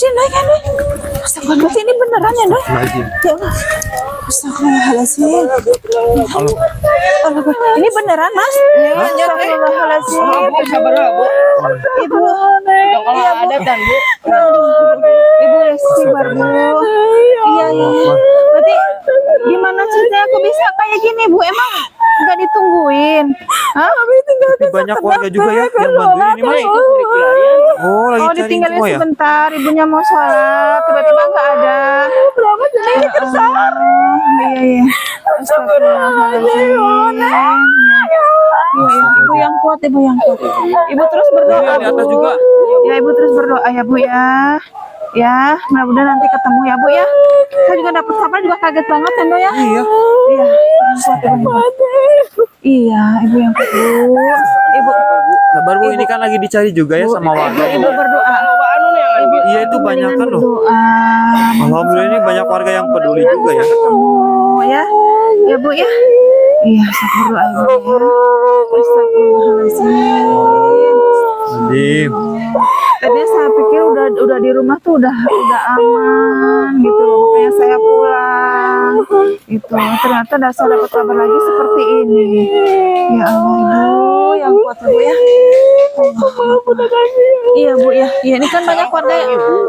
sini naik kan Doi. Astagfirullah, ini beneran ya Doi? Ya Allah. Astagfirullahaladzim. Ini beneran Mas? Astagfirullahaladzim. Sabar Bu. Ibu. Kalau ada kan Bu. Ibu ya sabar Bu. Iya iya. Berarti gimana ceritanya aku bisa kayak gini Bu? Emang nggak ditungguin? Hah? Tapi banyak warga juga ya yang bantuin ini Mas. Oh, lagi cari Ditinggalin semua ya? sebentar, ibunya mau sholat, tiba-tiba nggak ada. Ini tersesat. Iya iya. Astagfirullahaladzim. Ibu yang kuat, ibu yang kuat. Ibu terus berdoa. Di atas Bu. juga. Ya ibu terus berdoa ya Bu ya. Ya, mudah-mudahan nanti ketemu ya Bu ya. Saya juga dapat kabar juga kaget banget kan Bu ya. Iya. Iya. Iya, ibu yang kuat Bu. Ibu. Sabar Bu, ini kan lagi dicari juga ya sama warga. Ibu berdoa. Ibu, Iya, itu banyak kan loh. berdoa. Alhamdulillah ini banyak warga yang peduli juga ya. Ketemu ya. Ya Bu ya. Iya, astagfirullah ibu ya. Astagfirullahaladzim. Dim. Tadinya saya pikir udah di rumah tuh udah aman gitu loh, makanya saya pulang. Itu ternyata saya dapat kabar lagi seperti ini. Ya Allah Ibu, yang kuat ya, Bu ya. Iya Bu ya. Iya ini kan banyak warga.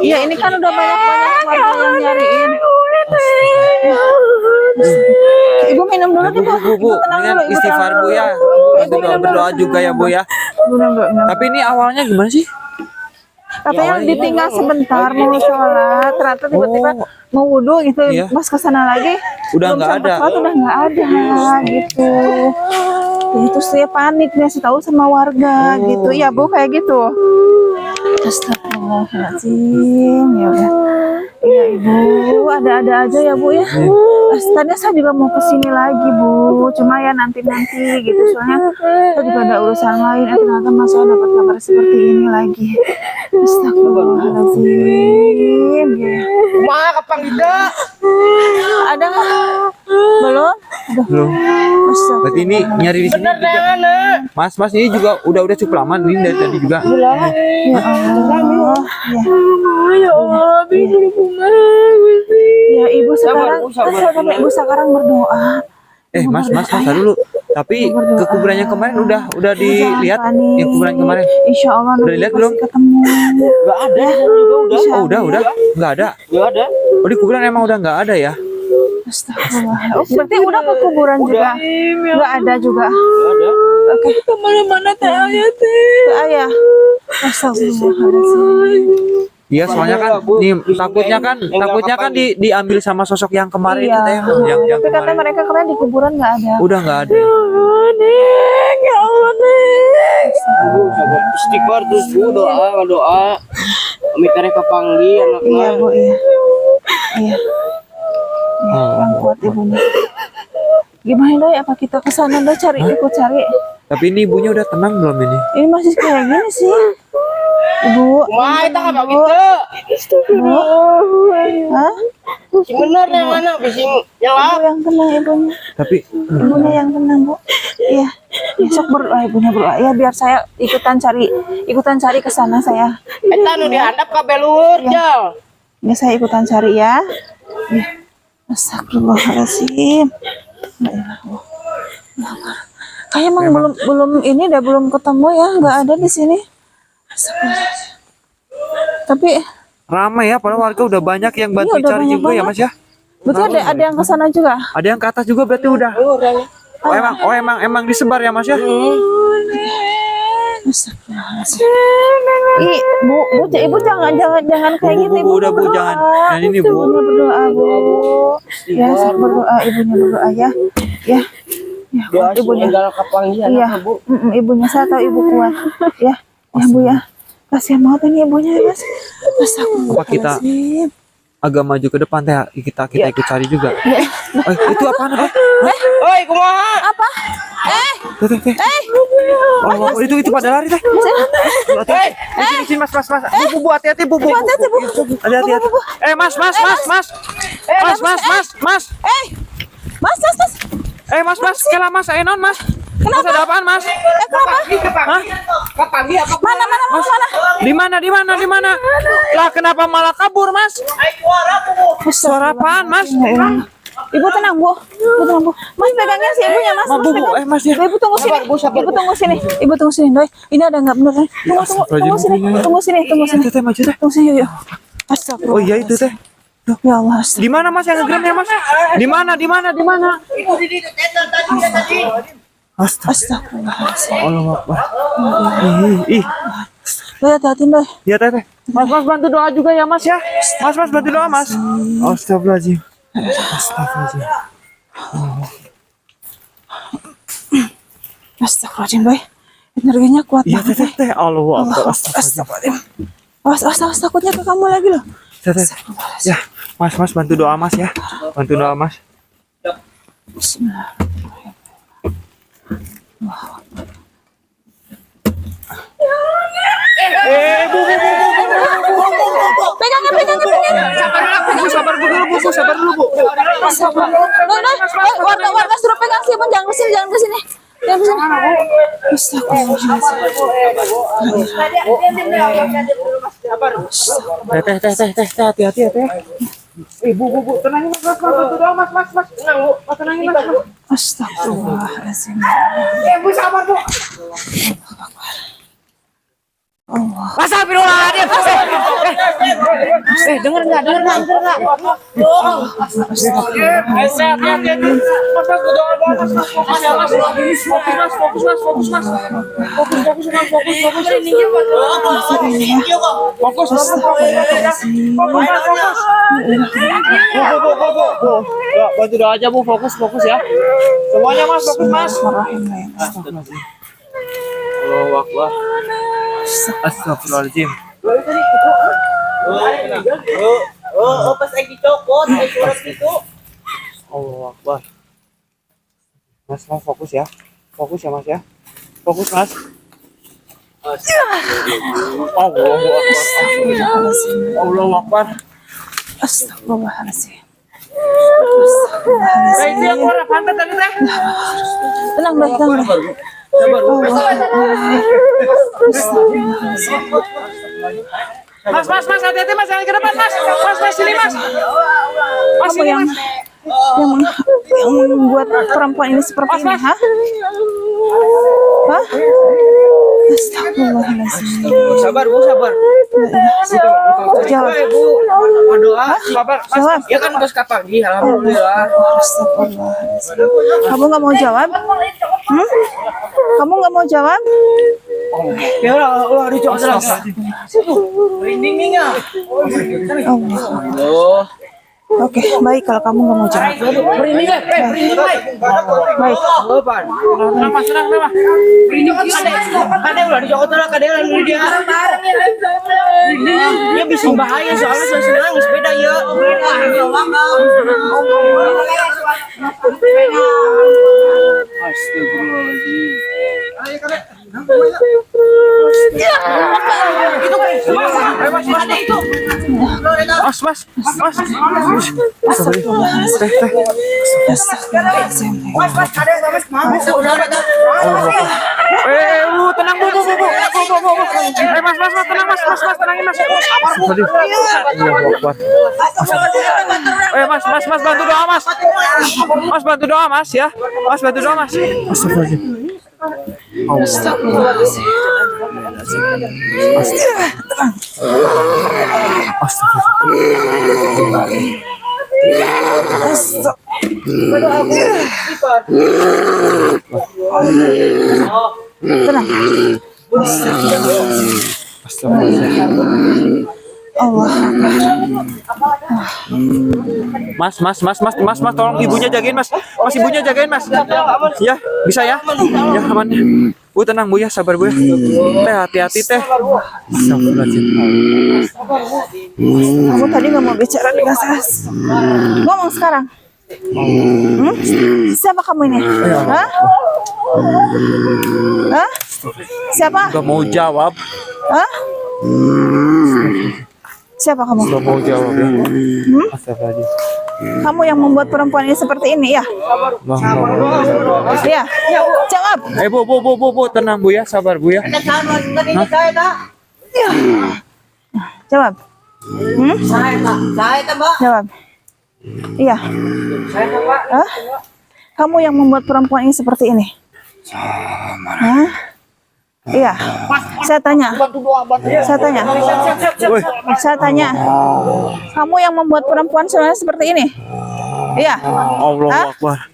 Iya ini kan udah banyak warga yang nyariin. Ibu minum dulu deh Bu. Bu, Tenang dengan dulu, Ibu istighfar tenang Bu ya. dulu. Berdoa juga ya Bu ya. Minum dulu. Tapi ini awalnya gimana sih? Katanya ditinggal sebentar mau sholat, ternyata tiba-tiba mau wudhu gitu, Iya. pas kesana lagi Udah belum nggak sempat ada. sholat, udah nggak ada gitu. Ya, itu saya panik ngasih tahu sama warga gitu, ya Bu kayak gitu. Astagfirullahaladzim, ya udah. Iya Ibu, ada-ada aja ya Bu ya. Tadinya saya juga mau kesini lagi Bu, cuma ya nanti gitu. Soalnya saya juga ada urusan lain. Ternyata Mas saya dapat kabar seperti ini lagi. Astagfirullahaladzim. Ya. Ma kapan tidak? Ada nggak? Belum? Belum. Astagfirullah. Berarti ini nyari di sini juga. Mas ini juga udah cukup lama ini dari tadi juga. Ya Allah. Ya Allah, Ya Ibu sekarang, Ibu sekarang berdoa. Mas dulu. Tapi ke kuburannya kemarin udah dilihat yang kuburan kemarin. Insya Allah Udah nanti dilihat pasti belum? ketemu. Enggak ada juga udah. Oh, udah. Enggak ada. Enggak ada. Oh, di kuburan emang udah enggak ada ya? Astagfirullah. Oh, berarti udah ke kuburan juga? Nggak ada juga. Enggak ada. Oke. Kemana-mana teh ayah teh. Ayah. Astagfirullahaladzim. Iya, soalnya kan nih takutnya kan diambil sama sosok yang kemarin Iya. itu teh yang Tapi kata kemarin. mereka kemarin di kuburan nggak ada. Udah enggak ada. Ya Allah, Bu, sabar. Istighfar terus Bu, doa. Amit mereka panggil anaknya. Iya Bu, iya. Iya. Ya, yang kuat ibunya. Gimana Doi? Apa kita ke sana Doi ikut cari? Tapi ini ibunya udah tenang belum ini? Ini masih kayak gini sih. Ibu. Ma, kita nggak begitu. Hah? Si bener yang mana bising Ibu nyelap. yang tenang ibunya. Tapi Ibunya yang tenang Bu. Iya. Besok berdoa ibunya berdoa. Ya biar saya ikutan cari ke sana saya. Eta nu dihandap ka beluhur jal. Ya saya ikutan cari ya. Ya. Astagfirullahaladzim. La ilaha illallah. Kayak emang belum ini belum ketemu ya, nggak ada di sini. Astagfirullahaladzim. Tapi ramai ya, padahal warga udah banyak yang bantu Iya, udah cari banyak juga ya banget. Mas ya. berarti ada yang ke sana juga. Ada yang ke atas juga berarti udah. Oh emang disebar ya Mas ya. Astagfirullahaladzim. Ibu jangan kayak gitu. Bu, udah Bu, jangan. Nah, ini Bu. Ibunya berdoa Bu. Ya, saya berdoa, ibunya berdoa ya. Ya. Ya, Doa ibunya. segala kapanggian Iya. Bu. Ibunya saya tahu ibu kuat. Ya. Ya Bu ya. Kasihan banget ini ibunya ya Mas. Apa kita agak maju ke depan teh kita ikut cari juga. Itu apaan teh? Oi, kumaha? Apa? Teh. Oh, itu pada lari teh. Sini Mas. Bu, hati-hati Bu. Hati-hati, Bu. Hati-hati. Mas. Mas. Mas. Mas. Mas, kela Mas, ayo non Mas. Mas ada apaan mas? Kenapa? Hah? Pagi apa? Mana? Di mana? Lah kenapa malah kabur mas? Suara apaan mas? Ya elah. Ibu tenang bu. Mas pegangnya si ibunya mas. Bu, mas ya. Ibu tunggu sini. Ibu tunggu sini. Doi. Ini ada nggak bener? Tunggu sini. Teh maju teh. Tunggu sini yuk. Astagfirullah. Oh iya itu teh. Ya Allah. Di mana mas yang ngegremnya mas? Di mana? Astagfirullahaladzim. Allah Akbar. Ih. Doi hati-hati doi. Ya teh. Mas bantu doa juga ya mas ya. Mas bantu doa mas. Astagfirullahaladzim. Astagfirullahaladzim doi. Energinya kuat Iya banget. teh. Allah Akbar. Astagfirullahaladzim. Awas takutnya ke kamu lagi loh. Teh. Ya, mas bantu doa mas ya. Bantu doa mas. Bismillah. Bu. Pegangnya. Sabar dulu bu. Warga suruh pegang sih, Bang. Jangan kesini. Teh, hati-hati ya teh. Bu, tenangin mas, bantu doa mas, tenang bu, tenangin mas. Astagfirullahaladzim. Bu sabar bu. Astagfirullahaladzim. Denger nggak? Fokus mas. Bantu doa aja bu, fokus ya. Semuanya mas, fokus mas. Allahu Akbar. Astagfirullahaladzim. Pas lagi cokot, surat itu. Allahu Akbar. Mas fokus ya. Fokus mas ya. Fokus mas. Allahu Akbar. Astagfirullahaladzim. Itu yang warna pantat tadi teh. Tenang. Mas, hati-hati mas, jangan ke depan mas. Mas sini mas. Mas Kamu ini yang mas. yang membuat perempuan ini seperti ini, ha? Astagfirullahaladzim. Sabar bu. Jawab. Bu, mau doa. Sabar, mas. Jawab. Ya kan bos pagi, alhamdulillah. Astagfirullahaladzim. Kamu nggak mau jawab? Kamu nggak mau jawab? Ya Allah, dicokot terus. Merinding-nya. Allah. Oke, baik kalau kamu nggak mau jawab. Merinding. Baik. Tenang mas. Kadang udah dicokot terus, kadang lagi dia. Dia bisa bahaya soalnya saya nangis beda ya. Astagfirullahaladzim. Mas. Tenang bu. Mas, tenang mas, tenangin mas. Mas bantu doa mas. Mas bantu doa mas ya. Mas bantu doa mas. Astagfirullahaladzim. Tenang. Allah. Mas, tolong ibunya jagain mas. Mas ibunya jagain mas. Ya, bisa ya? Ya aman. Bu tenang bu ya, sabar bu ya. Teh hati-hati teh. Astagfirullahaladzim. Kamu tadi nggak mau bicara dengan saya. Ngomong sekarang. Siapa kamu ini? Hah? Siapa? Gak mau jawab. Hah? Siapa kamu? Gak mau jawab ya. Astagfirullahaladzim. Kamu yang membuat perempuan ini seperti ini ya? Ya. Jawab. Bu, tenang Bu ya, sabar Bu ya. Jawab. Jawab. Iya. Hah? Kamu yang membuat perempuan ini seperti ini? Hah? Iya. Saya tanya. Saya tanya. Kamu yang membuat perempuan seperti ini? Iya. Allahu Akbar.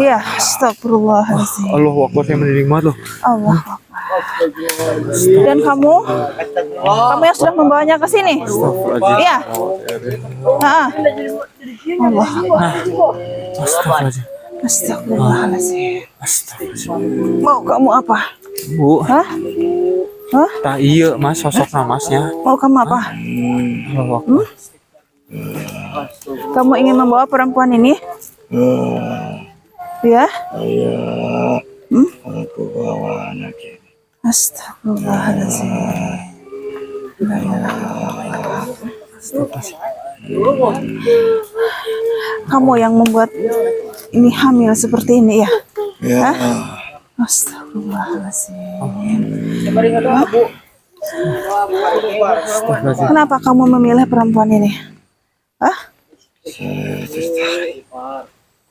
Iya. Astagfirullahaladzim. Allahu Akbar, saya merinding banget loh. Allah Akbar. Dan kamu yang sudah membawanya ke sini? Iya. Allah. Astagfirullahaladzim. Mau kamu apa? Bu. Hah? Tak iya Mas, sosoknya Masnya. Mau kamu apa? Allahu Akbar. Kamu ingin membawa perempuan ini? Ya? Aku bawa anak ini. Astagfirullahaladzim. Kamu yang membuat ini hamil seperti ini ya? Hah? Astagfirullahaladzim. Kenapa kamu memilih perempuan ini? Hah?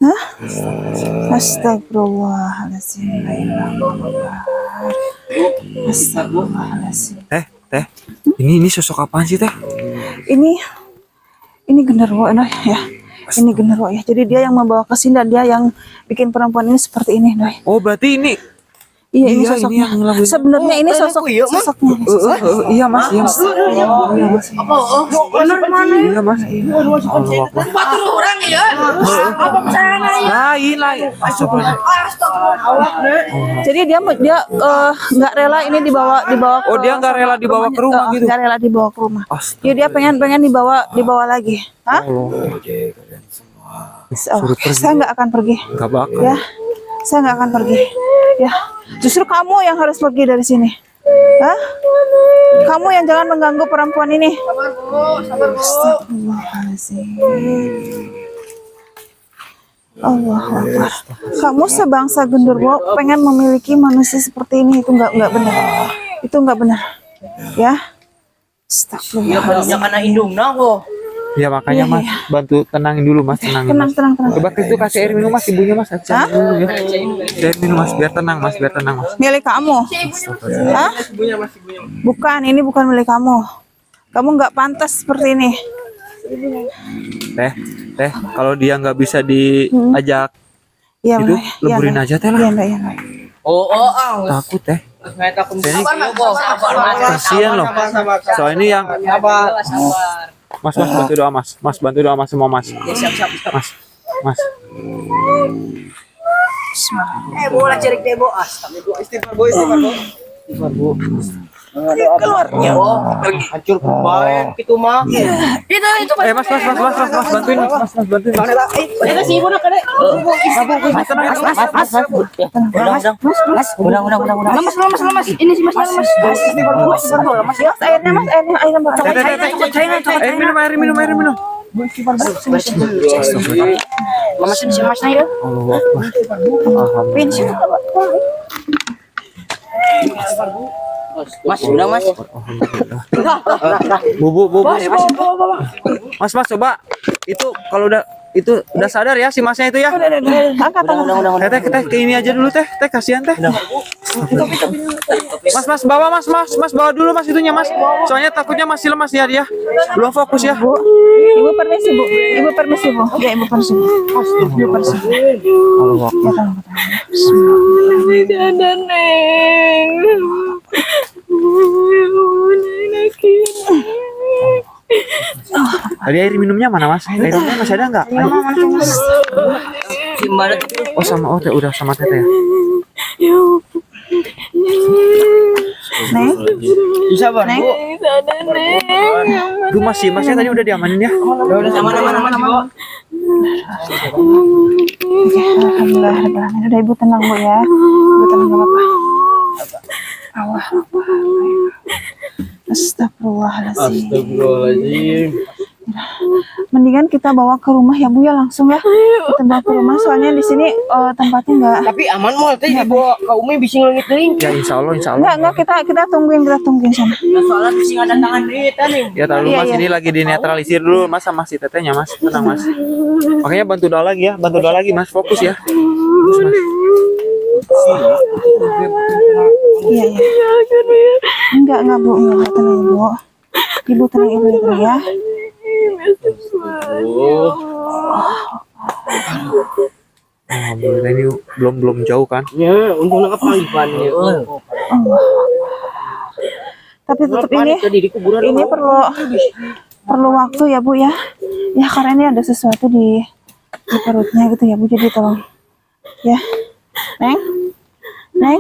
Hah? Astagfirullahaladzim. Astagfirullahaladzim. Teh. Ini sosok apaan sih Teh? Ini genderuwo ya. Ini genderuwo ya. Jadi dia yang membawa ke sini dan dia yang bikin perempuan ini seperti ini, Doi. Oh, berarti ini. Iya, ini Iya, sosoknya. ini yang ngelakuin. Sebenarnya ini sosoknya. Iya Mas, iya Mas. Bener mana? Iya Mas. Allahu Akbar. Batur orang ya. Apa percaya Lain. Jadi dia nggak rela ini dibawa Oh, dia nggak rela dibawa ke rumah gitu? Nggak rela dibawa ke rumah. Astaga. Jadi dia pengen dibawa lagi. Hah? Saya nggak akan pergi. Nggak bakal. Ya, saya nggak akan pergi. Ya, justru kamu yang harus pergi dari sini. Hah? Kamu yang jangan mengganggu perempuan ini. Astagfirullahaladzim. Allahu Akbar. Kamu sebangsa genderuwo pengen memiliki manusia seperti ini, itu nggak benar. Itu nggak benar. Ya. Astagfirullahaladzim. Yang anak indung nah kok. Ya makanya Mas, bantu tenangin dulu Mas, tenangin. Tenang. Coba itu kasih air minum Mas, ibunya Mas, aja dulu ya. Air minum Mas, biar tenang Mas. Milik kamu. Hah? Bukan, ini bukan milik kamu. Kamu nggak pantas seperti ini. Teh, kalau dia nggak bisa diajak Iya, itu, Mbak. leburin aja Teh lah. Iya, Mbak. Takut Teh. Saya takut. Ini Sabar. kasihan loh. Soalnya ini yang Mas bantu doa Mas. Mas bantu doa Mas semua Mas. Siap. Mas. Bola cerik deh, Bo. Istighfar, Bu. Keluar. Hancur baik itu mah. Itu. Mas bantuin Mas bantuin. Ada sih ibu nak ada. Mas. Ini sih Mas. Airnya, Mbak. Air minum. Mas Naira. Allahu Akbar. Pensiun Mbak. Mas, udah Mas. Bu. Mas coba. Itu kalau udah sadar ya si Masnya itu ya. Angkat. Teh ke ini aja dulu Teh kasihan Teh. Mas bawa Mas bawa dulu Mas itunya Mas. Soalnya takutnya masih lemas ya dia. Belum fokus ya. Bu. Ibu permisi, Bu. Ya, Ibu permisi. Allahu Akbar. Tadi air minumnya mana Mas? Air minumnya masih ada nggak? Gimana? Oh sama Teh udah sama Teh ya. Neng. Bisa Bang, Bu. Duh Masnya tadi udah diamanin ya. Udah aman. Alhamdulillah. Udah Ibu tenang Bu ya. Ibu tenang nggak apa-apa. Allah. Astagfirullahaladzim. Mendingan kita bawa ke rumah ya Bu ya, langsung ya. Kita bawa ke rumah soalnya di sini tempatnya enggak. Tapi aman mau teh dibawa ke Umi bising langit teuing. Ya insya Allah. Enggak kita tungguin sana. Soalnya bising ada tangan deui nih. Ya tahu Iya, Mas, iya. ini lagi dinetralisir dulu Mas sama si tetenya Mas. Tenang Mas. Makanya bantu doa lagi ya, bantu doa lagi Mas, fokus ya. Fokus, Mas. Iya. Enggak Bu, tenang Bu. Ibu tenang ya. Alhamdulillah ini belum jauh kan. Ya, untuk nangkap panggilan ya. Tapi tetap ini Tadi di kuburan. ini perlu waktu ya Bu ya. Ya karena ini ada sesuatu di perutnya gitu ya Bu, jadi tolong ya. Neng. Nah,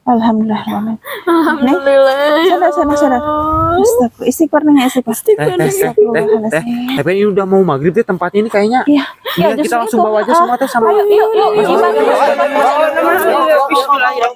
alhamdulillah. Neng, sadar. Istighfar Neng, istighfar. Teh, tapi ini udah mau maghrib deh tempatnya ini kayaknya. Iya. Iya, kita langsung bawa aja semua teh sama. Yuk.